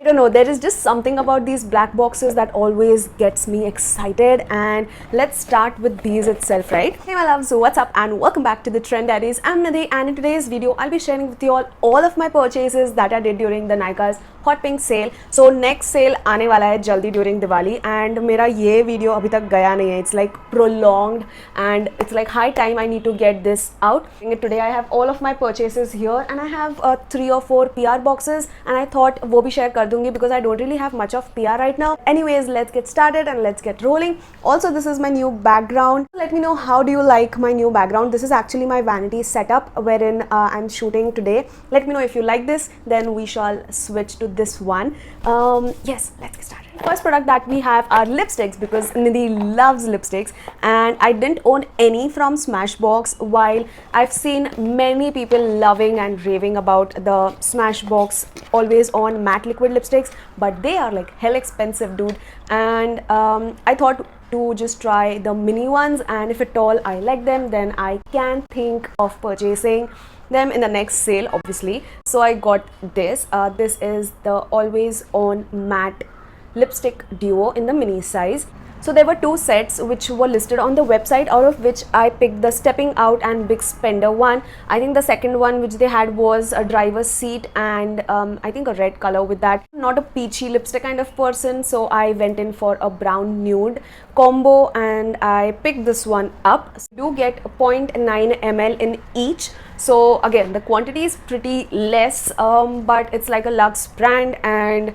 I don't know, there is just something about these black boxes that always gets me excited, and let's start with these itself, right? Hey my loves, what's up and welcome back to the Trend Diaries. I'm Nidhi, and in today's video I'll be sharing with you all of my purchases that I did during the Nykaa's hot pink sale. So next sale aane wala hai jaldi during Diwali, and mera ye video abhi tak gaya nahi hai. It's like prolonged and it's like high time I need to get this out. Today I have all of my purchases here, and I have 3 or 4 PR boxes, and I thought wo bhi share kar dungi because I don't really have much of PR right now. Anyways, let's get started and let's get rolling. Also, this is my new background. Let me know how do you like my new background. This is actually my vanity setup wherein I'm shooting today. Let me know if you like this, then we shall switch to this one. Yes, let's get started. First product that we have are lipsticks, because Nidhi loves lipsticks and I didn't own any from Smashbox, while I've seen many people loving and raving about the Smashbox always on matte liquid lipsticks, but they are like hell expensive, dude. And I thought to just try the mini ones, and if at all I like them, then I can think of purchasing them in the next sale, obviously. So I got this. This is the always on matte lipstick duo in the mini size. So there were 2 sets which were listed on the website, out of which I picked the Stepping Out and Big Spender one. I think the second one which they had was a driver's seat and I think a red color with that. Not a peachy lipstick kind of person, so I went in for a brown nude combo and I picked this one up. So do get 0.9 ml in each. So again, the quantity is pretty less, but it's like a luxe brand, and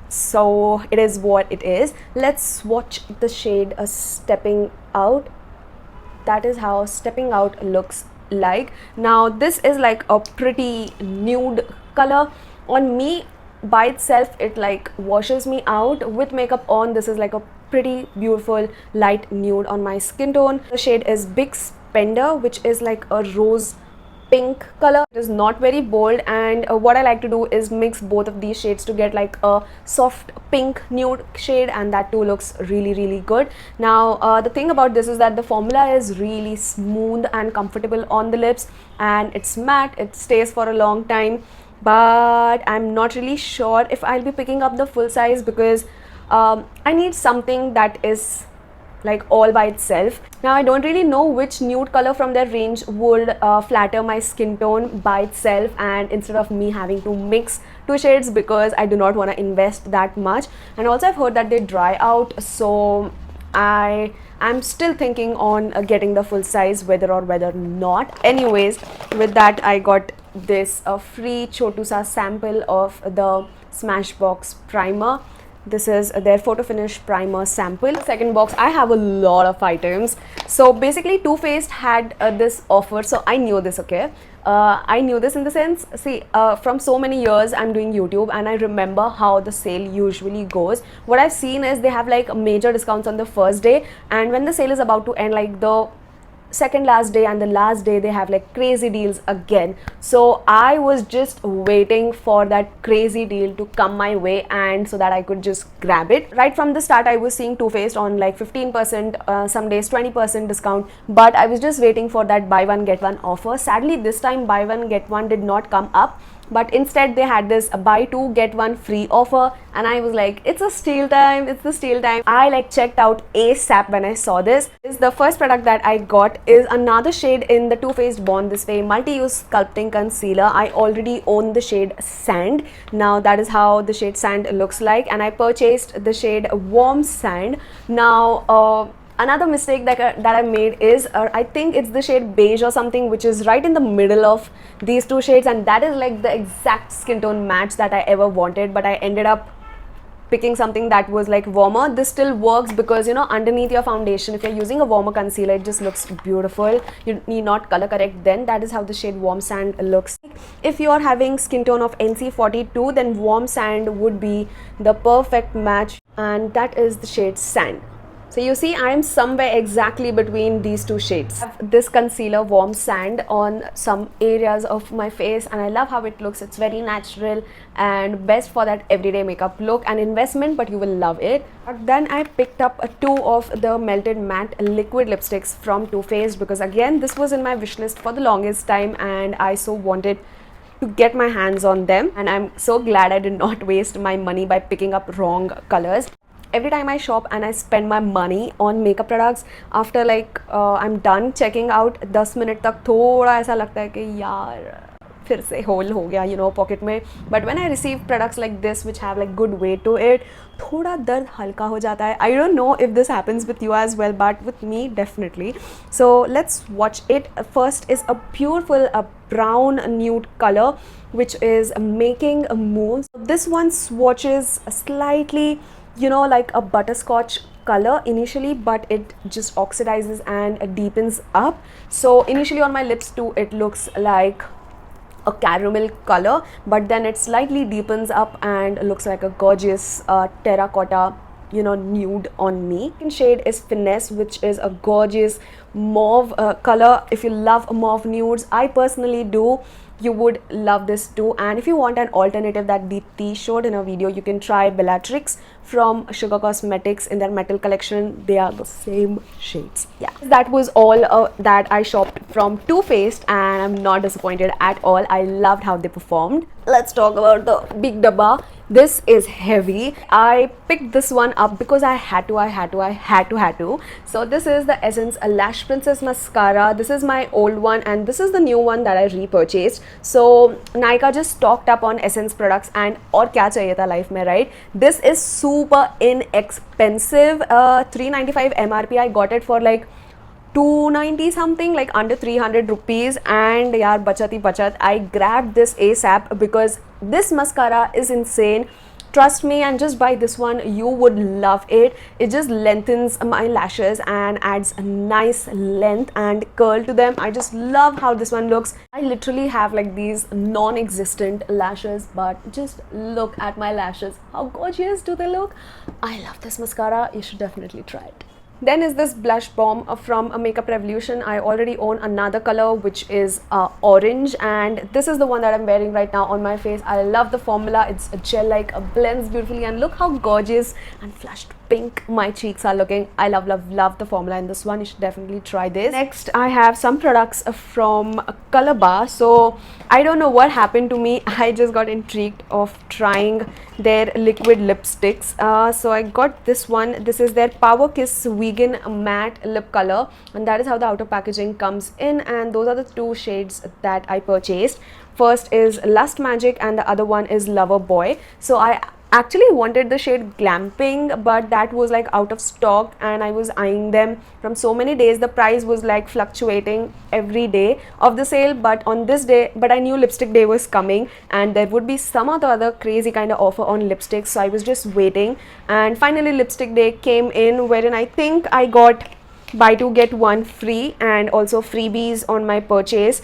so it is what it is. Let's watch the shade Stepping Out. That is how Stepping Out looks like. Now this is like a pretty nude color. On me by itself it like washes me out. With makeup on, this is like a pretty beautiful light nude on my skin tone. The shade is Big Spender, which is like a rose pink color. It is not very bold, and what I like to do is mix both of these shades to get like a soft pink nude shade, and that too looks really good. Now the thing about this is that the formula is really smooth and comfortable on the lips, and it's matte. It stays for a long time, but I'm not really sure if I'll be picking up the full size because I need something that is like all by itself. Now I don't really know which nude color from their range would flatter my skin tone by itself, and instead of me having to mix 2 shades, because I do not want to invest that much. And also I've heard that they dry out, so I am still thinking on getting the full size, whether or whether not. Anyways, with that I got this free chotu sa sample of the Smashbox Primer. This is their photo finish primer sample. Second box, I have a lot of items. So basically Too Faced had this offer, so I knew this, okay. I knew this in the sense, see, from so many years I'm doing YouTube, and I remember how the sale usually goes. What I've seen is they have like major discounts on the first day, and when the sale is about to end, like the second last day and the last day, they have like crazy deals again. So I was just waiting for that crazy deal to come my way, and so that I could just grab it. Right from the start I was seeing Too Faced on like 15%, some days 20% discount, but I was just waiting for that buy one get one offer. Sadly this time buy one get one did not come up, but instead they had this buy 2 get 1 free offer, and I was like, it's a steal time, it's the steal time. I like checked out ASAP when I saw this. The first product that I got is another shade in the Too Faced Born This Way multi-use sculpting concealer. I already own the shade Sand. Now that is how the shade Sand looks like, and I purchased the shade Warm Sand. Now another mistake that I made is I think it's the shade Beige or something, which is right in the middle of these 2 shades, and that is like the exact skin tone match that I ever wanted, but I ended up picking something that was like warmer. This still works because, you know, underneath your foundation, if you're using a warmer concealer, it just looks beautiful. You need not color correct then. That is how the shade Warm Sand looks. If you're having skin tone of NC42, then Warm Sand would be the perfect match, and that is the shade Sand. So you see, I am somewhere exactly between these 2 shades. I have this concealer Warm Sand on some areas of my face, and I love how it looks. It's very natural and best for that everyday makeup look. An investment, but you will love it. Then I picked up 2 of the Melted Matte liquid lipsticks from Too Faced, because again this was in my wish list for the longest time and I so wanted to get my hands on them, and I'm so glad I did not waste my money by picking up wrong colors. Every time I shop and I spend my money on makeup products, after like I'm done checking out, 10 minute तक थोड़ा ऐसा लगता है कि यार फिर से whole हो गया, you know, pocket में. But when I receive products like this which have like good weight to it, थोड़ा दर्द हल्का हो जाता है. I don't know if this happens with you as well, but with me definitely. So let's watch it. First is a beautiful brown nude color which is making a move. This one swatches slightly, you know, like a butterscotch color initially, but it just oxidizes and deepens up. So initially on my lips too, it looks like a caramel color, but then it slightly deepens up and looks like a gorgeous terracotta, you know, nude on me. Second shade is Finesse, which is a gorgeous mauve color. If you love mauve nudes, I personally do, you would love this too. And if you want an alternative that Nidhi showed in a video, you can try Bellatrix from Sugar Cosmetics in their metal collection. They are the same shades. Yeah, that was all that I shopped from Too Faced, and I'm not disappointed at all. I loved how they performed. Let's talk about the big dabba. This is heavy. I picked this one up because I had to. So this is the Essence Lash Princess Mascara. This is my old one and this is the new one that I repurchased. So Nykaa just stocked up on Essence products, and और क्या चाहिए था life में, right? This is super inexpensive. 395 MRP. I got it for like 290 something, like under 300 rupees, and yaar bachat hi bachat. I grabbed this ASAP because this mascara is insane. Trust me, and just buy this one, you would love it. It just lengthens my lashes and adds a nice length and curl to them. I just love how this one looks. I literally have like these non-existent lashes, but just look at my lashes. How gorgeous do they look? I love this mascara. You should definitely try it. Then is this blush bomb from Makeup Revolution. I already own another color which is orange, and this is the one that I'm wearing right now on my face. I love the formula. It's a gel like, blends beautifully, and look how gorgeous and flushed pink my cheeks are looking. I love the formula in this one. You should definitely try this. Next I have some products from Colorbar. So I don't know what happened to me. I just got intrigued of trying their liquid lipsticks. So I got this one. This is their Power Kiss Vegan Matte Lip Color, and that is how the outer packaging comes in, and those are the two shades that I purchased. First is Lust Magic and the other one is Lover Boy. So I actually wanted the shade Glamping, but that was like out of stock, and I was eyeing them from so many days. The price was like fluctuating every day of the sale, but on this day, but I knew lipstick day was coming and there would be some other crazy kind of offer on lipsticks, so I was just waiting, and finally lipstick day came in, wherein I think I got buy two get one free and also freebies on my purchase.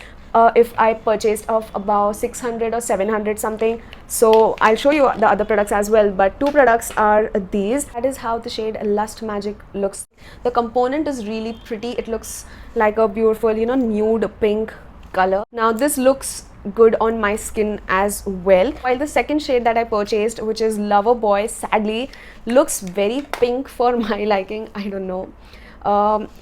If I purchased of about 600 or 700 something. So I'll show you the other products as well, but two products are these. That is how the shade Lust Magic looks. The component is really pretty. It looks like a beautiful, you know, nude pink color. Now this looks good on my skin as well, while the second shade that I purchased, which is Lover Boy, sadly looks very pink for my liking. I don't know.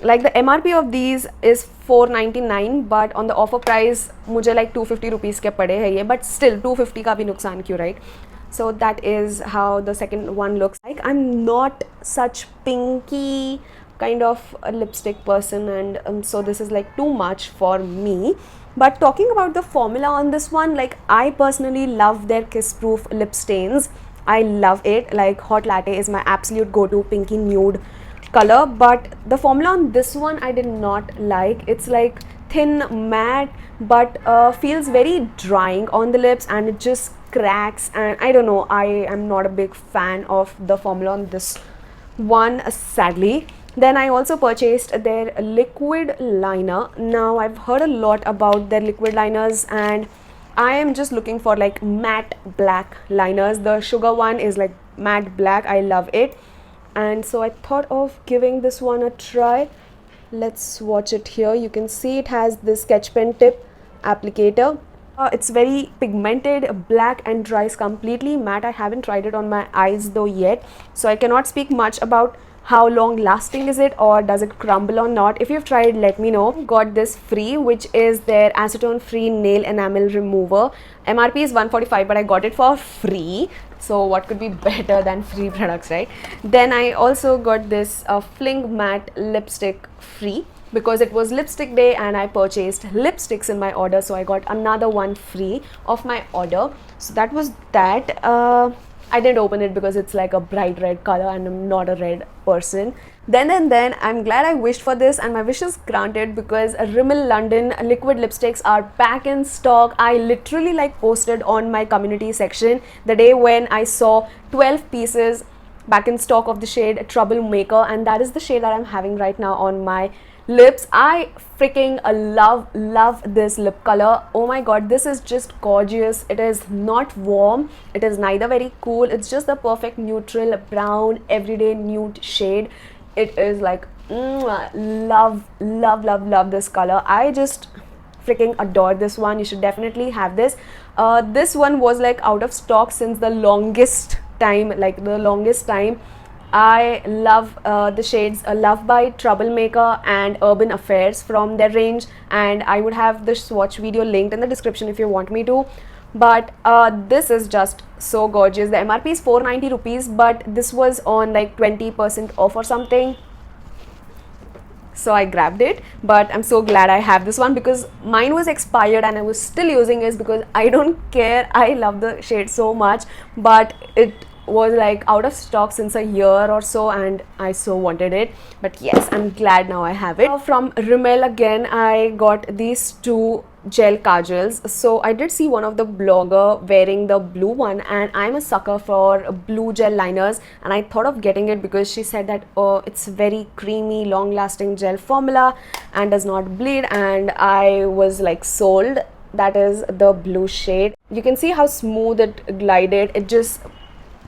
Like the MRP of these is 499, but on the offer price मुझे like 250 rupees के पड़े हैं ये, but still 250 का भी नुकसान क्यों, right? So that is how the second one looks like. I'm not such pinky kind of a lipstick person, and so this is like too much for me. But talking about the formula on this one, like I personally love their kiss proof lip stains. I love it. Like Hot Latte is my absolute go-to pinky nude color, but the formula on this one I did not like. It's like thin matte, but feels very drying on the lips, and it just cracks, and I don't know, I am not a big fan of the formula on this one, sadly. Then I also purchased their liquid liner. Now I've heard a lot about their liquid liners, and I am just looking for like matte black liners. The Sugar one is like matte black. I love it, and so I thought of giving this one a try. Let's swatch it here. You can see it has this sketch pen tip applicator. It's very pigmented, black, and dries completely matte. I haven't tried it on my eyes though yet, so I cannot speak much about how long lasting is it, or does it crumble or not? If you've tried, let me know. Got this free, which is their acetone free nail enamel remover. MRP is 145, but I got it for free. So what could be better than free products, right? Then I also got this Fling Matte lipstick free, because it was lipstick day and I purchased lipsticks in my order, so I got another one free of my order. So that was that. I didn't open it because it's like a bright red color and I'm not a red person. Then I'm glad I wished for this, and my wish is granted, because Rimmel London liquid lipsticks are back in stock. I literally like posted on my community section the day when I saw 12 pieces back in stock of the shade Troublemaker, and that is the shade that I'm having right now on my lips. I freaking love this lip color. Oh my god, this is just gorgeous. It is not warm, it is neither very cool, it's just the perfect neutral brown everyday nude shade. It is like love this color. I just freaking adore this one. You should definitely have this. This one was like out of stock since the longest time, I love the shades Love by Troublemaker and Urban Affairs from their range, and I would have the swatch video linked in the description if you want me to. But this is just so gorgeous. The MRP is 490 rupees, but this was on like 20% off or something, so I grabbed it. But I'm so glad I have this one, because mine was expired and I was still using it because I don't care. I love the shade so much, but it was like out of stock since a year or so and I so wanted it. But yes, I'm glad now I have it. From Rimmel again, I got these two gel kajals. So I did see one of the blogger wearing the blue one, and I'm a sucker for blue gel liners, and I thought of getting it because she said that it's very creamy, long lasting gel formula and does not bleed, and I was like sold. That is the blue shade. You can see how smooth it glided. It just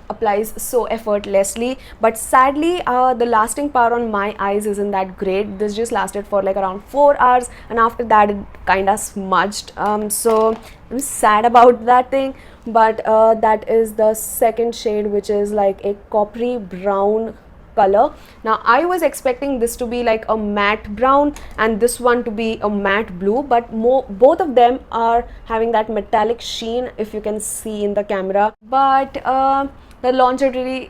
applies so effortlessly, but sadly the lasting power on my eyes isn't that great. This just lasted for like around 4 hours, and after that it kind of smudged, so I'm sad about that thing. But that is the second shade, which is like a coppery brown color. Now I was expecting this to be like a matte brown and this one to be a matte blue, but both of them are having that metallic sheen, if you can see in the camera. But the longevity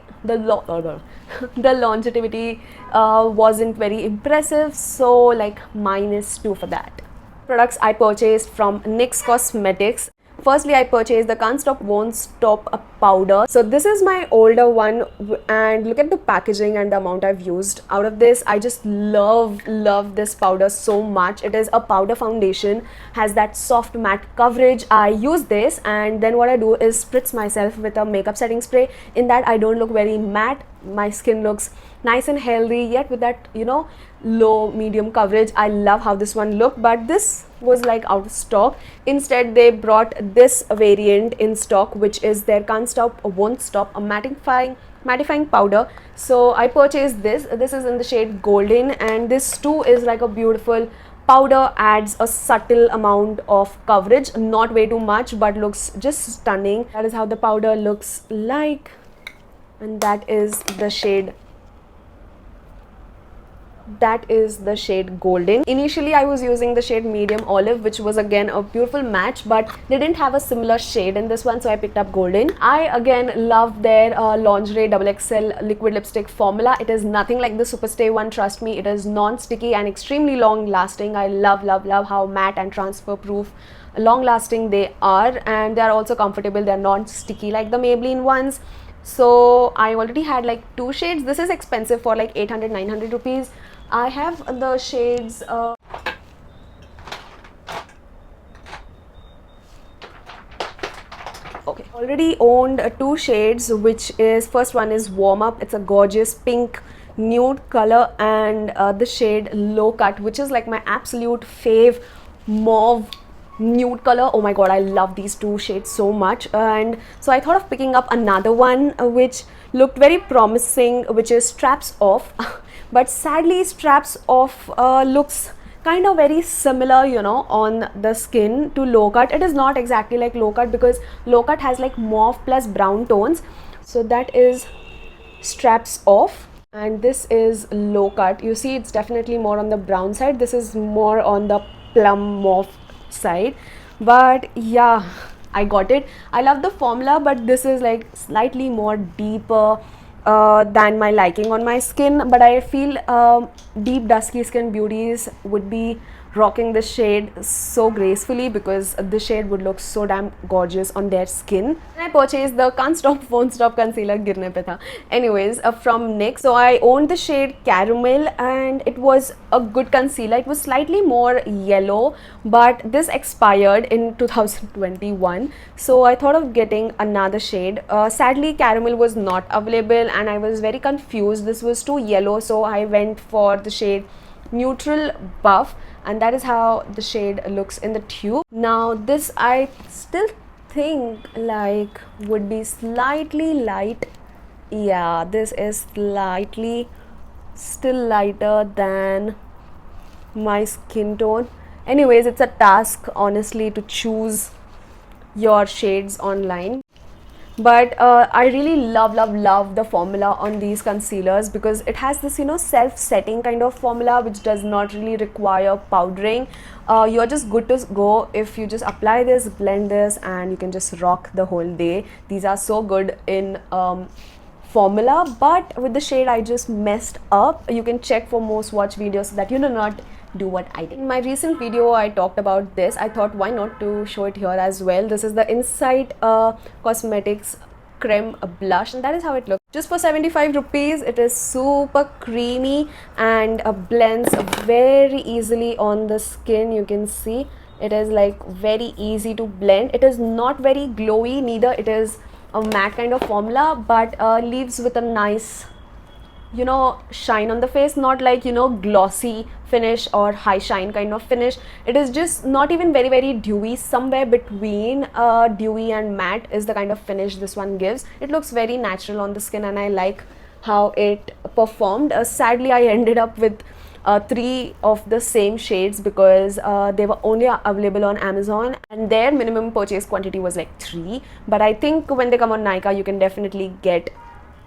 wasn't very impressive, so like -2 for that. Products I purchased from Nyx Cosmetics. Firstly, I purchased the Can't Stop Won't Stop a powder. So this is my older one, and look at the packaging and the amount I've used. Out of this, I just love this powder so much. It is a powder foundation, has that soft matte coverage. I use this, and then what I do is spritz myself with a makeup setting spray. In that, I don't look very matte. My skin looks nice and healthy, yet with that, you know, low medium coverage. I love how this one looked, but this was like out of stock. Instead, they brought this variant in stock, which is their Can't Stop Won't Stop, a mattifying powder. So I purchased this. This is in the shade Golden, and this too is like a beautiful powder, adds a subtle amount of coverage, not way too much, but looks just stunning. That is how the powder looks like, and that is the shade Golden. Initially I was using the shade Medium Olive, which was again a beautiful match, but they didn't have a similar shade in this one, so I picked up Golden. I again love their lingerie XXL liquid lipstick formula. It is nothing like the Superstay one, trust me. It is non-sticky and extremely long lasting. I love how matte and transfer proof long lasting they are, and they are also comfortable. They are non-sticky like the Maybelline ones. So I already had like 2 shades. This is expensive for like 800-900 rupees. I have the shades okay, already owned 2 shades, which is, first one is Warm Up. It's a gorgeous pink nude color, and the shade Low Cut, which is like my absolute fave mauve nude color. Oh my god, I love these 2 shades so much. And so I thought of picking up another one which looked very promising, which is Straps Off. But sadly, Straps Off looks kind of very similar, you know, on the skin to Low Cut. It is not exactly like Low Cut, because Low Cut has like mauve plus brown tones. So that is Straps Off. and this is low cut. You see, it's definitely more on the brown side. This is more on the plum mauve side, but yeah, I got it. I love the formula, but this is like slightly more deeper than my liking on my skin. But I feel deep dusky skin beauties would be rocking this shade so gracefully, because this shade would look so damn gorgeous on their skin. And I purchased the Can't Stop Won't Stop concealer, girne pe tha. Anyways, from NYX. So I owned the shade Caramel, and it was a good concealer. It was slightly more yellow, but this expired in 2021, so I thought of getting another shade. Sadly, Caramel was not available, and I was very confused. This was too yellow, so I went for the shade Neutral Buff, and that is how the shade looks in the tube. Now this I still think like would be slightly light. Yeah, this is slightly still lighter than my skin tone. Anyways, it's a task honestly to choose your shades online, but I really love the formula on these concealers, because it has this, you know, self-setting kind of formula which does not really require powdering. You're just good to go if you just apply this, blend this, and you can just rock the whole day. These are so good in formula, but with the shade I just messed up. You can check for more swatch videos so that you do not do what I did. In my recent video I talked about this. I thought why not to show it here as well. This is the Insight Cosmetics Creme blush, and that is how it looks. Just for 75 rupees. It is super creamy and blends very easily on the skin. You can see it is like very easy to blend. It is not very glowy, neither it is a matte kind of formula, but leaves with a nice, you know, shine on the face. Not like, you know, glossy finish or high shine kind of finish. It is just not even very dewy. Somewhere between dewy and matte is the kind of finish this one gives. It looks very natural on the skin, and I like how it performed. Sadly, I ended up with 3 of the same shades, because they were only available on Amazon, and their minimum purchase quantity was like 3. But I think when they come on Nykaa, you can definitely get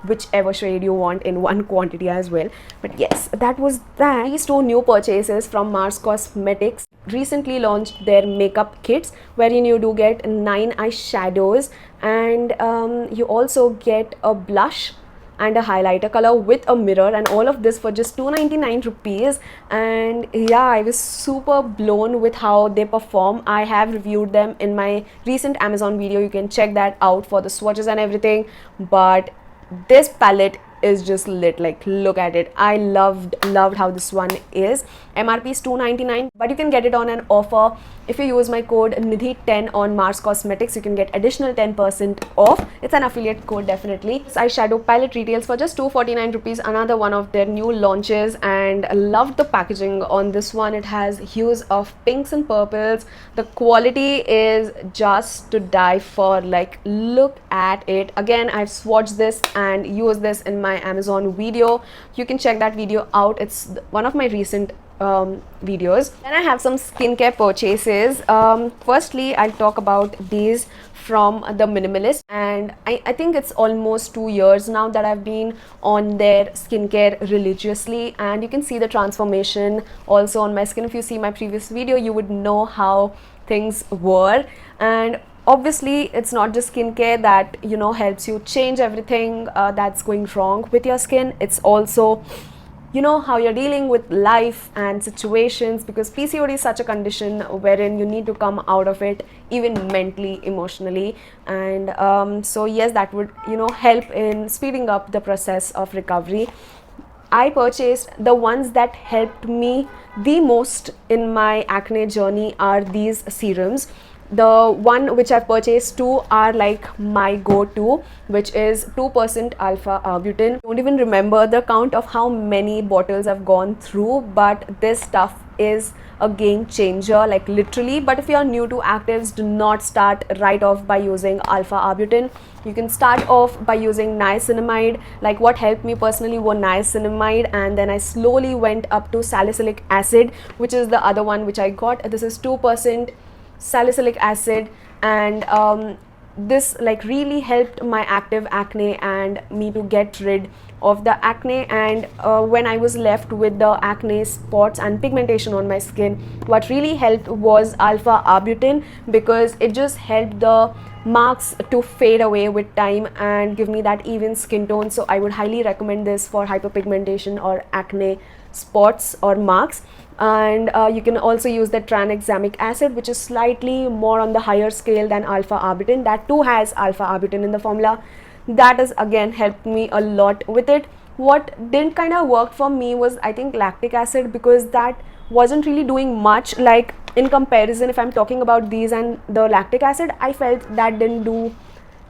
whichever shade you want in one quantity as well. But yes, that was that. These 2 new purchases from Nyx Cosmetics. Recently launched their makeup kits, wherein you do get 9 eyeshadows, and you also get a blush and a highlighter color with a mirror, and all of this for just 299 rupees. And yeah, I was super blown with how they perform. I have reviewed them in my recent Amazon video. You can check that out for the swatches and everything. But this palette is just lit. Like, look at it. I loved how this one is. MRP is 299, but you can get it on an offer. If you use my code Nidhi10 on Nyx Cosmetics, you can get additional 10% off. It's an affiliate code, definitely. This eyeshadow palette retails for just 249 rupees. Another one of their new launches, and loved the packaging on this one. It has hues of pinks and purples. The quality is just to die for. Like, look at it. Again, I've swatched this and used this in my Amazon video. You can check that video out. It's one of my recent videos. Then I have some skincare purchases. Firstly, I'll talk about these from the Minimalist, and I think it's almost 2 years now that I've been on their skincare religiously, and you can see the transformation also on my skin. If you see my previous video, you would know how things were. And obviously, it's not just skincare that, you know, helps you change everything that's going wrong with your skin. It's also, you know, how you're dealing with life and situations, because PCOD is such a condition wherein you need to come out of it, even mentally, emotionally. And so yes, that would, you know, help in speeding up the process of recovery. I purchased the ones that helped me the most in my acne journey are these serums. The one which I've purchased 2 are like my go-to, which is 2% alpha arbutin. I don't even remember the count of how many bottles I've gone through, but this stuff is a game changer, like literally. But if you are new to actives, do not start right off by using alpha arbutin. You can start off by using niacinamide. Like, what helped me personally was niacinamide, and then I slowly went up to salicylic acid, which is the other one which I got. This is 2% salicylic acid, and this like really helped my active acne and me to get rid of the acne. And when I was left with the acne spots and pigmentation on my skin, what really helped was alpha arbutin, because it just helped the marks to fade away with time and give me that even skin tone. So I would highly recommend this for hyperpigmentation or acne spots or marks. And you can also use the tranexamic acid, which is slightly more on the higher scale than alpha arbutin. That too has alpha arbutin in the formula. That has again helped me a lot with it. What didn't kind of work for me was, I think, lactic acid, because that wasn't really doing much. Like in comparison, if I'm talking about these and the lactic acid, I felt that didn't do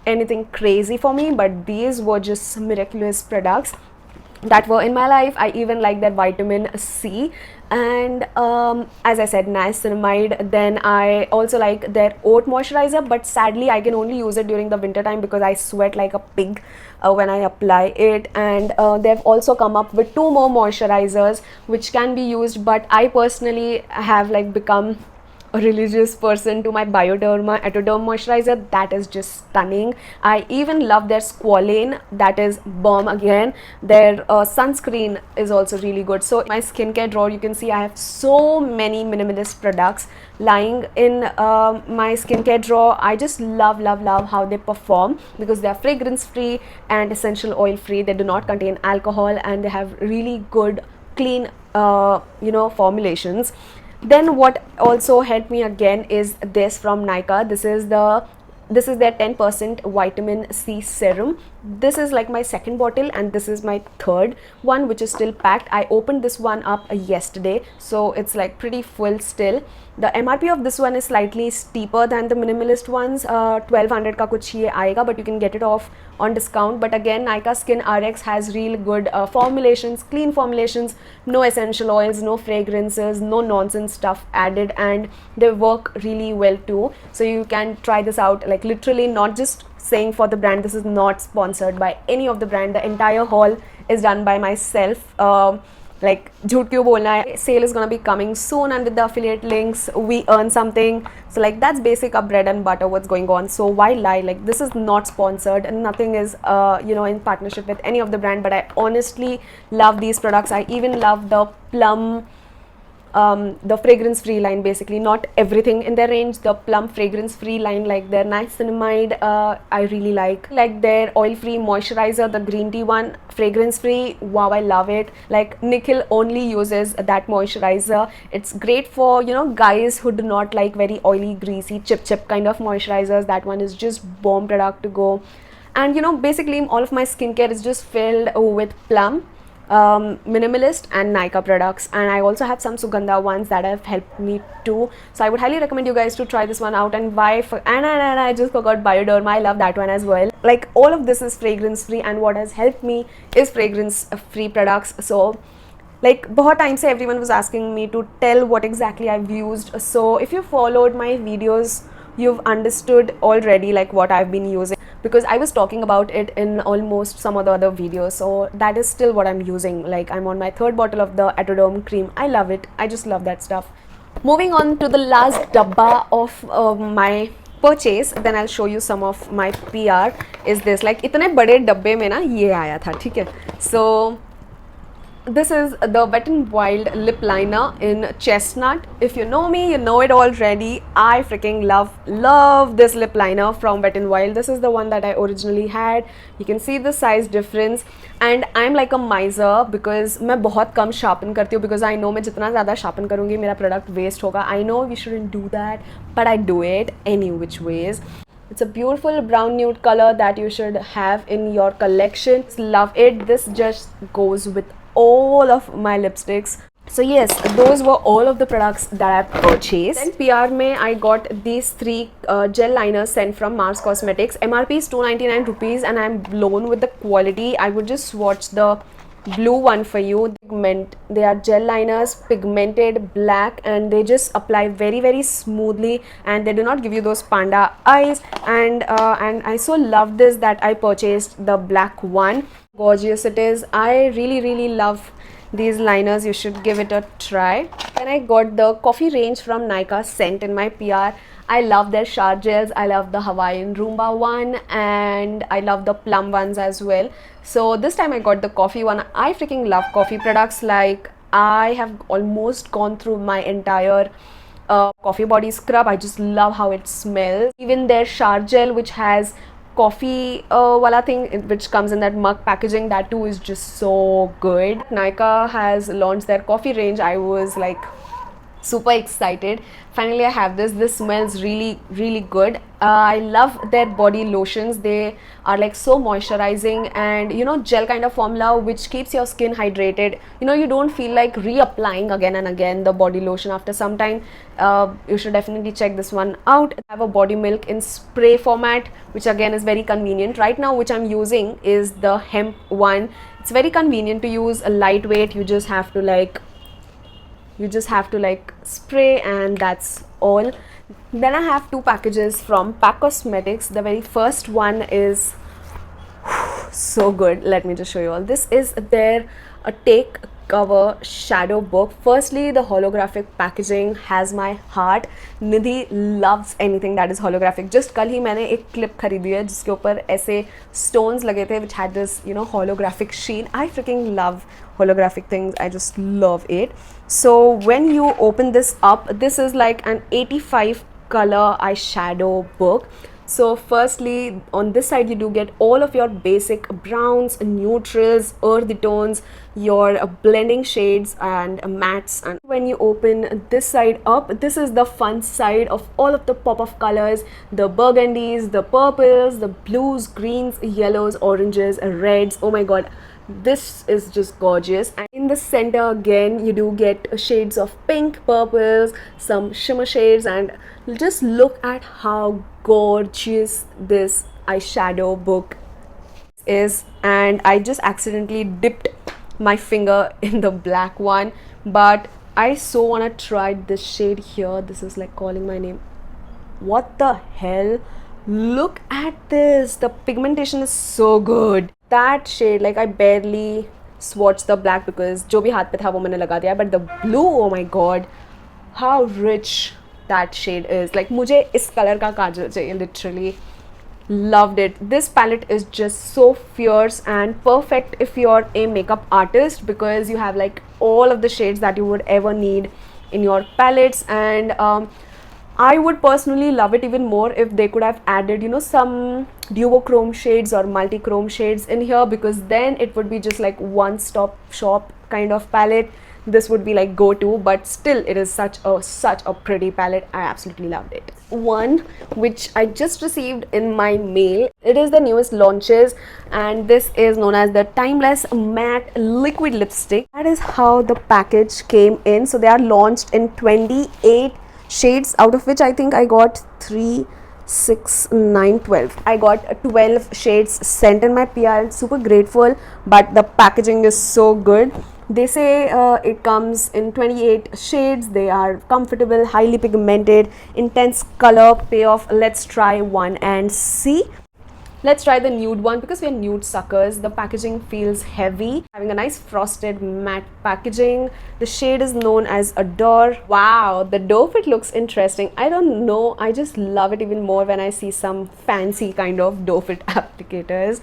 anything crazy for me, but these were just miraculous products that were in my life. I even like that vitamin C, and as I said, niacinamide. Then I also like their oat moisturizer, but sadly I can only use it during the winter time because I sweat like a pig when I apply it. And they've also come up with 2 more moisturizers which can be used, but I personally have like become a religious person to my Bioderma Atoderm moisturizer. That is just stunning. I even love their squalane, that is bomb again. Their sunscreen is also really good. So my skincare drawer, you can see I have so many minimalist products lying in my skincare drawer. I just love how they perform, because they are fragrance free and essential oil free. They do not contain alcohol, and they have really good clean formulations. Then what also helped me again is this from Nykaa. This is their 10% vitamin C serum. This is like my second bottle, and this is my third one, which is still packed. I opened this one up yesterday, so it's like pretty full still. The MRP of this one is slightly steeper than the minimalist ones. 1200 ka kuch ye aayega, but you can get it off on discount. But again, Nykaa Skin RX has real good formulations, clean formulations, no essential oils, no fragrances, no nonsense stuff added, and they work really well too. So you can try this out, like literally, not just saying for the brand. This is not sponsored by any of the brand. The entire haul is done by myself. Like jhoot kyun bolna hai. Sale is gonna be coming soon, and with the affiliate links we earn something. So like that's basic up bread and butter what's going on. So why lie? Like this is not sponsored and nothing is in partnership with any of the brand, but I honestly love these products. I even love the plum, the fragrance free line, basically not everything in their range, the plum fragrance free line, like their niacinamide, I really like their oil free moisturizer, the green tea one, fragrance free. Wow, I love it. Like Nikhil only uses that moisturizer. It's great for guys who do not like very oily, greasy, chip kind of moisturizers. That one is just bomb product to go. And basically all of my skincare is just filled with plum, minimalist and Nykaa products, and I also have some Sugandha ones that have helped me too. So I would highly recommend you guys to try this one out. And and I just forgot Bioderma. I love that one as well. Like all of this is fragrance free, and what has helped me is fragrance free products. So like बहुत time से everyone was asking me to tell what exactly I've used. So if you followed my videos, you've understood already like what I've been using, because I was talking about it in almost some of the other videos. So that is still what I'm using. Like I'm on my third bottle of the Atoderm cream. I love it. I just love that stuff. Moving on to the last dabba of my purchase, then I'll show you some of my PR. Is this like इतने बड़े डब्बे में ना ये आया था, ठीक है? So this is the Wet n Wild lip liner in chestnut. If you know me, you know it already. I freaking love this lip liner from Wet n Wild. This is the one that I originally had. You can see the size difference, and I'm like a miser because मैं बहुत कम sharpen करती हूँ, because I know मैं जितना ज़्यादा sharpen करूँगी मेरा product waste होगा. I know we shouldn't do that, but I do it any which ways. It's a beautiful brown nude color that you should have in your collection. Love it. This just goes with all of my lipsticks. So yes, those were all of the products that I purchased. Then PR mein I got these 3 gel liners sent from Nyx Cosmetics. MRP is 299 rupees, and I'm blown with the quality. I would just swatch the blue one for you. They are gel liners, pigmented black, and they just apply very smoothly, and they do not give you those panda eyes. And I so love this that I purchased the black one. Gorgeous it is. I really love these liners. You should give it a try. Then I got the coffee range from Nykaa scent in my PR. I love their shower gels. I love the Hawaiian Roomba one, and I love the plum ones as well. So this time I got the coffee one. I freaking love coffee products. Like, I have almost gone through my entire coffee body scrub. I just love how it smells. Even their shower gel, which has coffee wala thing, which comes in that mug packaging, that too is just so good. Nykaa has launched their coffee range. I was like super excited. Finally I have this smells really good. I love their body lotions. They are like so moisturizing and, you know, gel kind of formula which keeps your skin hydrated. You know, you don't feel like reapplying again and again the body lotion after some time. You should definitely check this one out. I have a body milk in spray format, which again is very convenient. Right now which I'm using is the hemp one. It's very convenient to use, a lightweight. You just have to like spray, and that's all. Then I have two packages from Nyx Cosmetics. The very first one is so good. Let me just show you all. This is their take cover shadow book. Firstly, the holographic packaging has my heart. Nidhi loves anything that is holographic. Just कल ही मैंने एक clip खरीदी है जिसके ऊपर ऐसे stones लगे थे which had this, you know, holographic sheen. I freaking love holographic things. I just love it. So when you open this up, this is like an 85 color eyeshadow book. So firstly, on this side you do get all of your basic browns, neutrals, earthy tones, your blending shades and mattes. And when you open this side up, this is the fun side of all of the pop of colors, the burgundies, the purples, the blues, greens, yellows, oranges, reds. Oh my god, this is just gorgeous. And in the center again you do get shades of pink, purples, some shimmer shades, and just look at how gorgeous this eyeshadow book is. And I just accidentally dipped my finger in the black one, but I so wanna try this shade here. This is like calling my name. What the hell? Look at this. The pigmentation is so good. That shade, like, I barely swatched the black because जो भी हाथ पे था वो मैंने लगा दिया, but the blue, oh my god, how rich that shade is. Like, मुझे इस color का काजल चाहिए, literally. Loved it. This palette is just so fierce and perfect if you're a makeup artist because you have like all of the shades that you would ever need in your palettes. And I would personally love it even more if they could have added, you know, some duochrome shades or multi-chrome shades in here, because then it would be just like one-stop shop kind of palette. This would be like go-to, but still it is such a pretty palette. I absolutely loved it. One which I just received in my mail, it is the newest launches, and this is known as the Timeless Matte Liquid Lipstick. That is how the package came in. So they are launched in 28 shades, out of which I think I got 3, 6, 9, 12. I got 12 shades sent in my PR. Super grateful, but the packaging is so good. They say it comes in 28 shades. They are comfortable, highly pigmented, intense color payoff. Let's try one and see. Let's try the nude one because we are nude suckers. The packaging feels heavy, having a nice frosted matte packaging. The shade is known as Adore. Wow, the doe fit looks interesting. I don't know, I just love it even more when I see some fancy kind of doe fit applicators.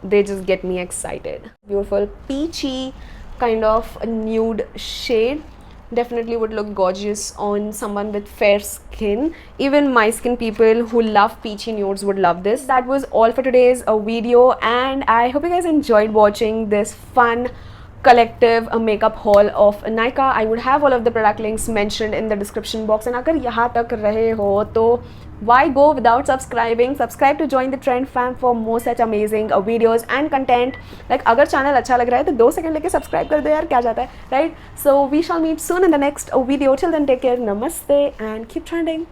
They just get me excited. Beautiful peachy kind of a nude shade. Definitely would look gorgeous on someone with fair skin. Even my skin people who love peachy nudes would love this. That was all for today's video, and I hope you guys enjoyed watching this fun collective makeup haul of Nykaa. I would have all of the product links mentioned in the description box, and अगर यहाँ तक रहे हो तो why go without subscribing? Subscribe to join the trend fam for more such amazing videos and content. Like, अगर channel अच्छा लग रहा है तो 2 सेकंड लेके subscribe कर दो यार, क्या जाता है, right? So we shall meet soon in the next video. Till then, take care, namaste, and keep trending.